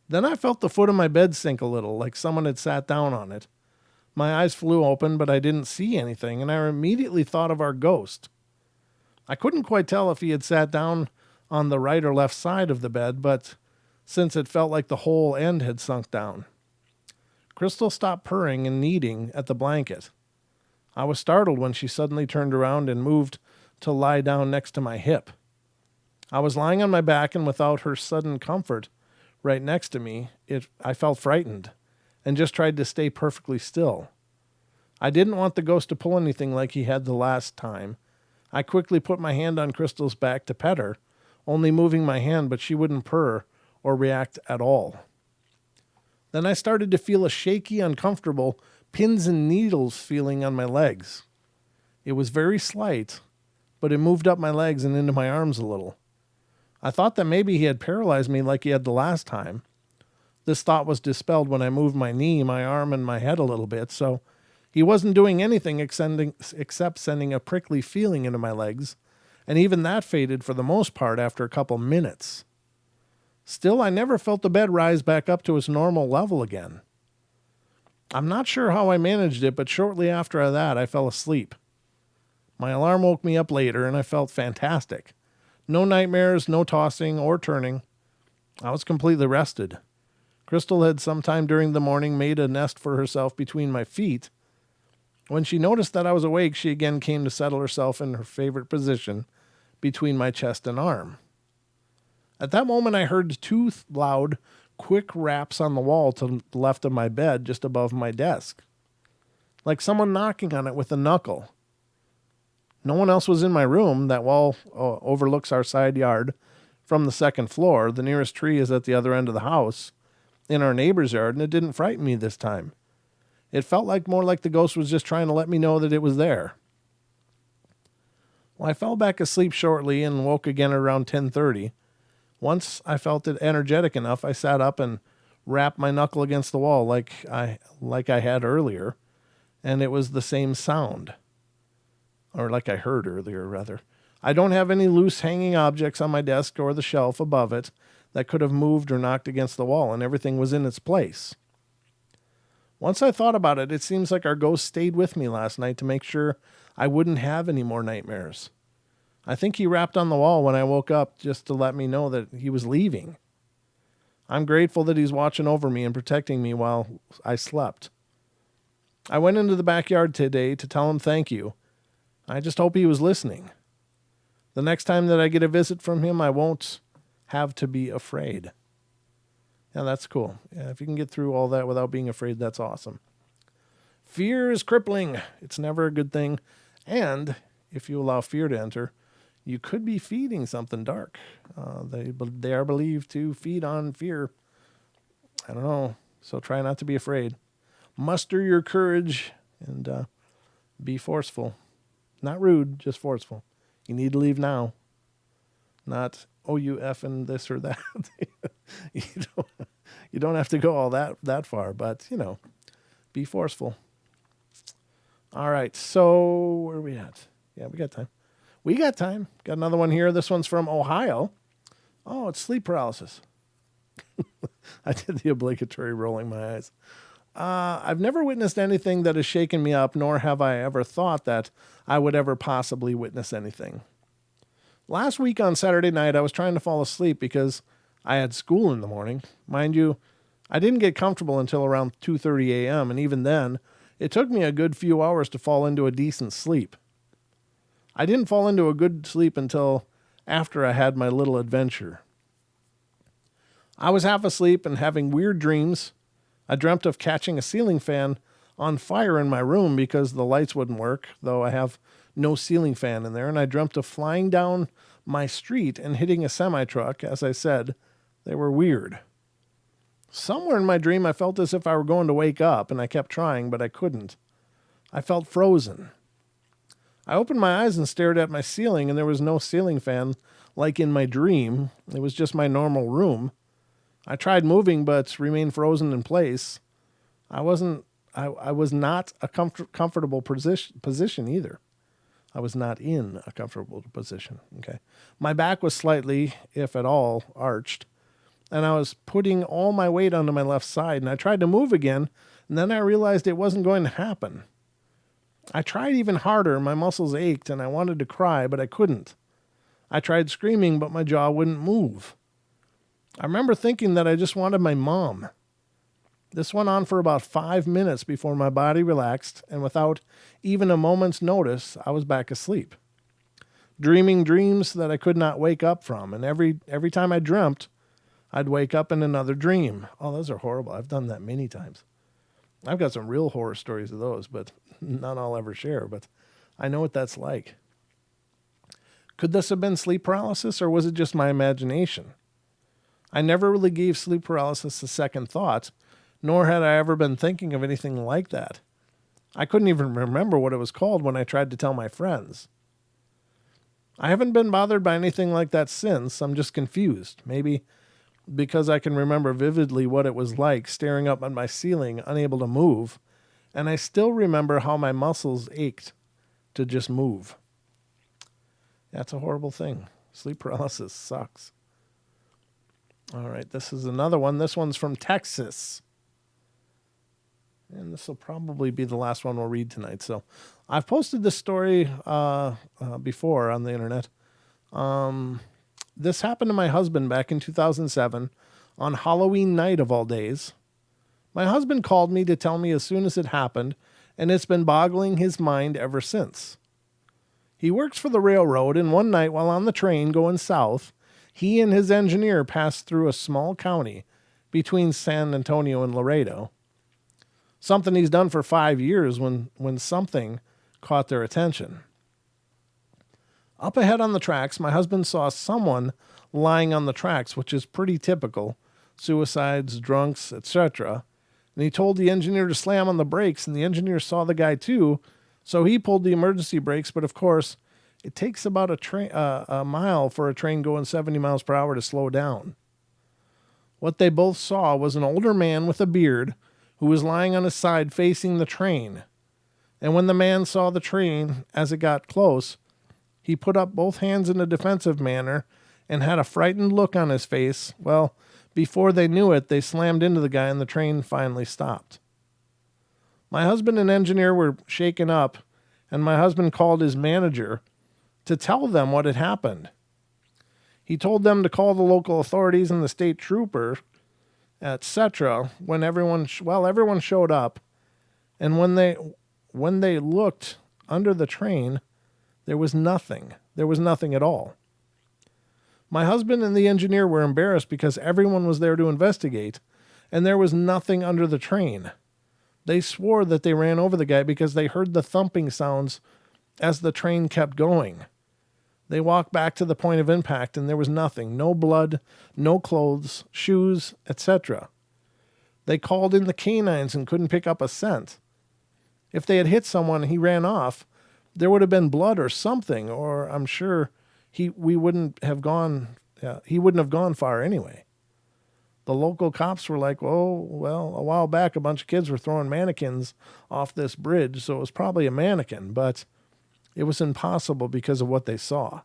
Then I felt the foot of my bed sink a little, like someone had sat down on it. My eyes flew open, but I didn't see anything, and I immediately thought of our ghost. I couldn't quite tell if he had sat down on the right or left side of the bed, but since it felt like the whole end had sunk down. Crystal stopped purring and kneading at the blanket. I was startled when she suddenly turned around and moved to lie down next to my hip. I was lying on my back, and without her sudden comfort right next to me, I felt frightened and just tried to stay perfectly still. I didn't want the ghost to pull anything like he had the last time. I quickly put my hand on Crystal's back to pet her, only moving my hand, but she wouldn't purr or react at all. Then I started to feel a shaky, uncomfortable pins and needles feeling on my legs. It was very slight, but it moved up my legs and into my arms a little. I thought that maybe he had paralyzed me like he had the last time. This thought was dispelled when I moved my knee, my arm, and my head a little bit, so he wasn't doing anything except sending a prickly feeling into my legs, and even that faded for the most part after a couple minutes. Still, I never felt the bed rise back up to its normal level again. I'm not sure how I managed it, but shortly after that, I fell asleep. My alarm woke me up later, and I felt fantastic. No nightmares, no tossing or turning. I was completely rested. Crystal had sometime during the morning made a nest for herself between my feet. When she noticed that I was awake, she again came to settle herself in her favorite position between my chest and arm. At that moment, I heard two loud, quick raps on the wall to the left of my bed, just above my desk, like someone knocking on it with a knuckle. No one else was in my room. That wall overlooks our side yard from the second floor. The nearest tree is at the other end of the house, in our neighbor's yard, and it didn't frighten me this time. It felt more like the ghost was just trying to let me know that it was there. Well, I fell back asleep shortly and woke again at around 10:30. Once I felt it energetic enough, I sat up and rapped my knuckle against the wall like I had earlier, and it was the same sound. Or like I heard earlier, rather. I don't have any loose hanging objects on my desk or the shelf above it that could have moved or knocked against the wall, and everything was in its place. Once I thought about it, it seems like our ghost stayed with me last night to make sure I wouldn't have any more nightmares. I think he rapped on the wall when I woke up just to let me know that he was leaving. I'm grateful that he's watching over me and protecting me while I slept. I went into the backyard today to tell him thank you. I just hope he was listening. The next time that I get a visit from him, I won't have to be afraid. Yeah, that's cool. Yeah, if you can get through all that without being afraid, that's awesome. Fear is crippling. It's never a good thing. And if you allow fear to enter, you could be feeding something dark. They are believed to feed on fear. I don't know. So try not to be afraid. Muster your courage and be forceful. Not rude, just forceful. You need to leave now. Not, oh, you effing this or that. You don't have to go all that far, but, be forceful. All right, so where are we at? Yeah, we got time. Got another one here. This one's from Ohio. Oh, it's sleep paralysis. I did the obligatory rolling my eyes. I've never witnessed anything that has shaken me up, nor have I ever thought that I would ever possibly witness anything. Last week on Saturday night, I was trying to fall asleep because I had school in the morning. Mind you, I didn't get comfortable until around 2:30 a.m., and even then, it took me a good few hours to fall into a decent sleep. I didn't fall into a good sleep until after I had my little adventure. I was half asleep and having weird dreams. I dreamt of catching a ceiling fan on fire in my room because the lights wouldn't work, though I have no ceiling fan in there, and I dreamt of flying down my street and hitting a semi-truck. As I said, they were weird. Somewhere in my dream, I felt as if I were going to wake up, and I kept trying, but I couldn't. I felt frozen. I opened my eyes and stared at my ceiling, and there was no ceiling fan like in my dream. It was just my normal room. I tried moving, but remained frozen in place. I was not a comfortable position either. I was not in a comfortable position. Okay. My back was slightly, if at all, arched, and I was putting all my weight onto my left side, and I tried to move again, and then I realized it wasn't going to happen. I tried even harder. My muscles ached, and I wanted to cry, but I couldn't. I tried screaming, but my jaw wouldn't move. I remember thinking that I just wanted my mom. This went on for about 5 minutes before my body relaxed, and without even a moment's notice, I was back asleep, dreaming dreams that I could not wake up from. And every time I dreamt, I'd wake up in another dream. Oh, those are horrible. I've done that many times. I've got some real horror stories of those, but none I'll ever share. But I know what that's like. Could this have been sleep paralysis, or was it just my imagination? I never really gave sleep paralysis a second thought, nor had I ever been thinking of anything like that. I couldn't even remember what it was called when I tried to tell my friends. I haven't been bothered by anything like that since. I'm just confused. Maybe because I can remember vividly what it was like staring up at my ceiling, unable to move. And I still remember how my muscles ached to just move. That's a horrible thing. Sleep paralysis sucks. All right, this is another one. This one's from Texas. And this will probably be the last one we'll read tonight. So I've posted this story before on the internet. This happened to my husband back in 2007 on Halloween night of all days. My husband called me to tell me as soon as it happened, and it's been boggling his mind ever since. He works for the railroad, and one night while on the train going south, he and his engineer passed through a small county between San Antonio and Laredo. Something he's done for 5 years when something caught their attention. Up ahead on the tracks, my husband saw someone lying on the tracks, which is pretty typical. Suicides, drunks, etc. And he told the engineer to slam on the brakes, and the engineer saw the guy too, so he pulled the emergency brakes, but of course, it takes about a mile for a train going 70 miles per hour to slow down. What they both saw was an older man with a beard who was lying on his side facing the train. And when the man saw the train as it got close, he put up both hands in a defensive manner and had a frightened look on his face. Well, before they knew it, they slammed into the guy and the train finally stopped. My husband and engineer were shaken up, and my husband called his manager to tell them what had happened. He told them to call the local authorities and the state trooper, etc. When everyone showed up, and when they looked under the train, there was nothing. There was nothing at all. My husband and the engineer were embarrassed because everyone was there to investigate, and there was nothing under the train. They swore that they ran over the guy because they heard the thumping sounds as the train kept going. They walked back to the point of impact, and there was nothing. No blood, no clothes, shoes, etc. They called in the canines and couldn't pick up a scent. If they had hit someone and he ran off, there would have been blood or something, or I'm sure he wouldn't have gone far anyway. The local cops were like, oh, well, a while back a bunch of kids were throwing mannequins off this bridge, so it was probably a mannequin, but it was impossible because of what they saw.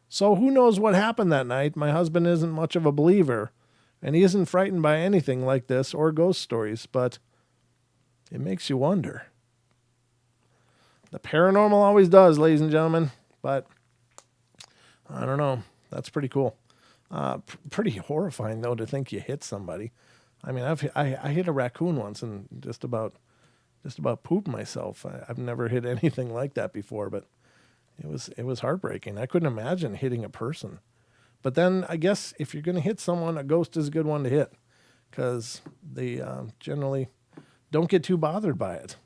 So who knows what happened that night? My husband isn't much of a believer, and he isn't frightened by anything like this or ghost stories, but it makes you wonder. The paranormal always does, ladies and gentlemen, but I don't know. That's pretty cool. Pretty horrifying, though, to think you hit somebody. I mean, I hit a raccoon once and just about pooped myself. I've never hit anything like that before, but it was heartbreaking. I couldn't imagine hitting a person. But then I guess if you're going to hit someone, a ghost is a good one to hit because they generally don't get too bothered by it.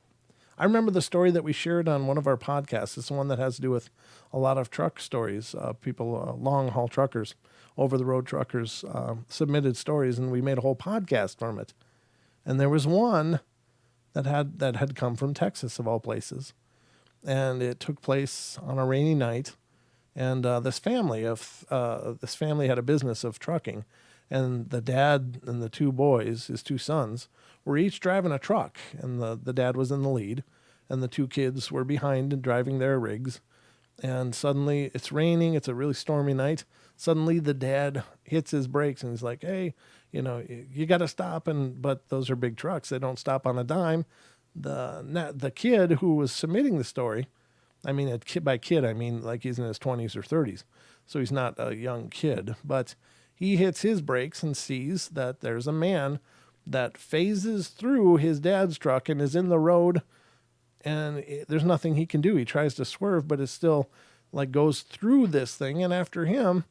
I remember the story that we shared on one of our podcasts. It's the one that has to do with a lot of truck stories. People, long-haul truckers, over-the-road truckers submitted stories, and we made a whole podcast from it. And there was one that had come from Texas, of all places. And it took place on a rainy night. And this family had a business of trucking. And the dad and the two boys, his two sons, were each driving a truck, and the dad was in the lead, and the two kids were behind and driving their rigs. And suddenly, it's raining, it's a really stormy night. Suddenly, the dad hits his brakes, and he's like, hey, you got to stop. But those are big trucks. They don't stop on a dime. The kid who was submitting the story, I mean, by kid, I mean like he's in his 20s or 30s. So he's not a young kid, but he hits his brakes and sees that there's a man that phases through his dad's truck and is in the road, and there's nothing he can do. He tries to swerve, but it still like goes through this thing. And after him,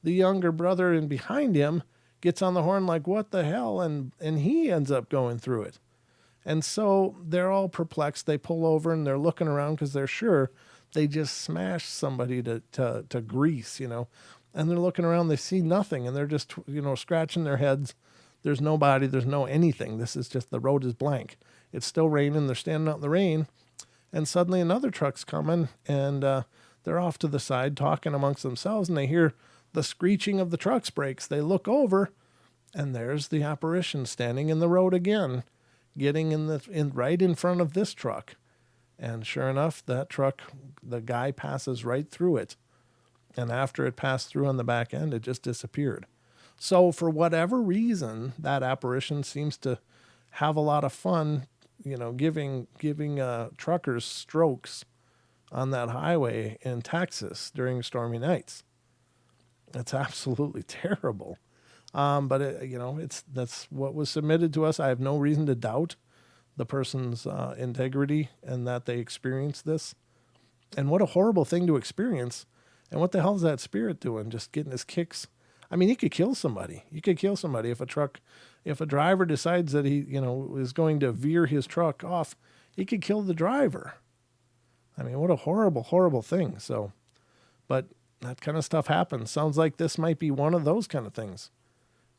the younger brother and behind him gets on the horn like, what the hell? And he ends up going through it. And so they're all perplexed. They pull over and they're looking around because they're sure they just smashed somebody to grease, and they're looking around, they see nothing, and they're just, scratching their heads. There's nobody, there's no anything. This is just, the road is blank. It's still raining. They're standing out in the rain. And suddenly another truck's coming, and they're off to the side talking amongst themselves, and they hear the screeching of the truck's brakes. They look over, and there's the apparition standing in the road again, getting right in front of this truck. And sure enough, that truck, the guy passes right through it. And after it passed through on the back end, it just disappeared. So for whatever reason, that apparition seems to have a lot of fun, giving truckers strokes on that highway in Texas during stormy nights. It's absolutely terrible. But that's what was submitted to us. I have no reason to doubt the person's integrity and that they experienced this. And what a horrible thing to experience. And what the hell is that spirit doing? Just getting his kicks. I mean, he could kill somebody. You could kill somebody if a driver decides that he, is going to veer his truck off, he could kill the driver. I mean, what a horrible, horrible thing. So, but that kind of stuff happens. Sounds like this might be one of those kind of things.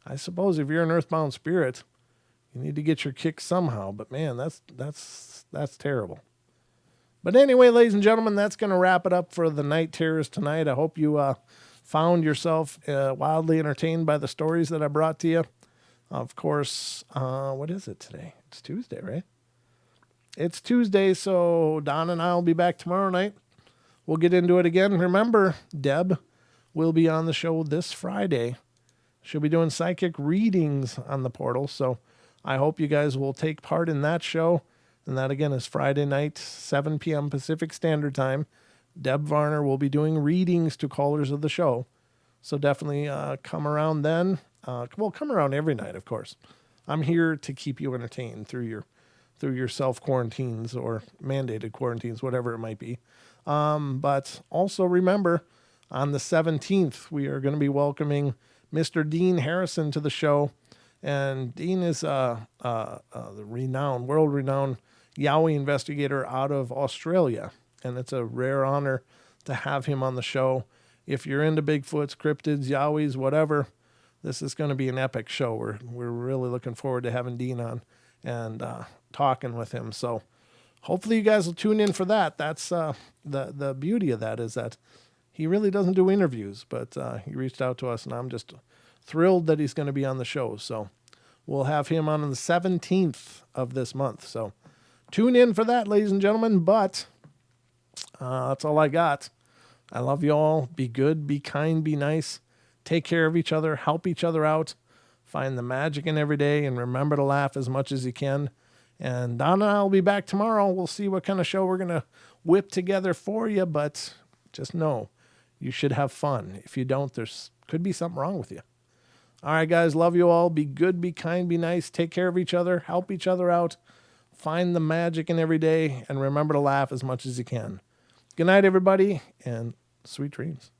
I suppose if you're an earthbound spirit, you need to get your kicks somehow. But man, that's terrible. But anyway, ladies and gentlemen, that's going to wrap it up for the Night Terrors tonight. I hope you found yourself wildly entertained by the stories that I brought to you. Of course, what is it today? It's Tuesday, right? It's Tuesday, so Don and I will be back tomorrow night. We'll get into it again. Remember, Deb will be on the show this Friday. She'll be doing psychic readings on the portal, so I hope you guys will take part in that show. And that, again, is Friday night, 7 p.m. Pacific Standard Time. Deb Varner will be doing readings to callers of the show. So definitely come around then. Come around every night, of course. I'm here to keep you entertained through your self-quarantines or mandated quarantines, whatever it might be. But also remember, on the 17th, we are going to be welcoming Mr. Dean Harrison to the show. And Dean is the world-renowned Yowie investigator out of Australia. And it's a rare honor to have him on the show. If you're into Bigfoots, cryptids, Yowies, whatever, this is going to be an epic show. We're really looking forward to having Dean on and talking with him. So hopefully you guys will tune in for that. That's the beauty of that is that he really doesn't do interviews, but he reached out to us, and I'm just thrilled that he's going to be on the show. So we'll have him on the 17th of this month. So tune in for that, ladies and gentlemen. But that's all I got. I love you all. Be good, be kind, be nice. Take care of each other. Help each other out. Find the magic in every day, and remember to laugh as much as you can. And Don and I will be back tomorrow. We'll see what kind of show we're going to whip together for you. But just know you should have fun. If you don't, there's could be something wrong with you. All right, guys. Love you all. Be good, be kind, be nice. Take care of each other. Help each other out. Find the magic in every day. And remember to laugh as much as you can. Good night, everybody, and sweet dreams.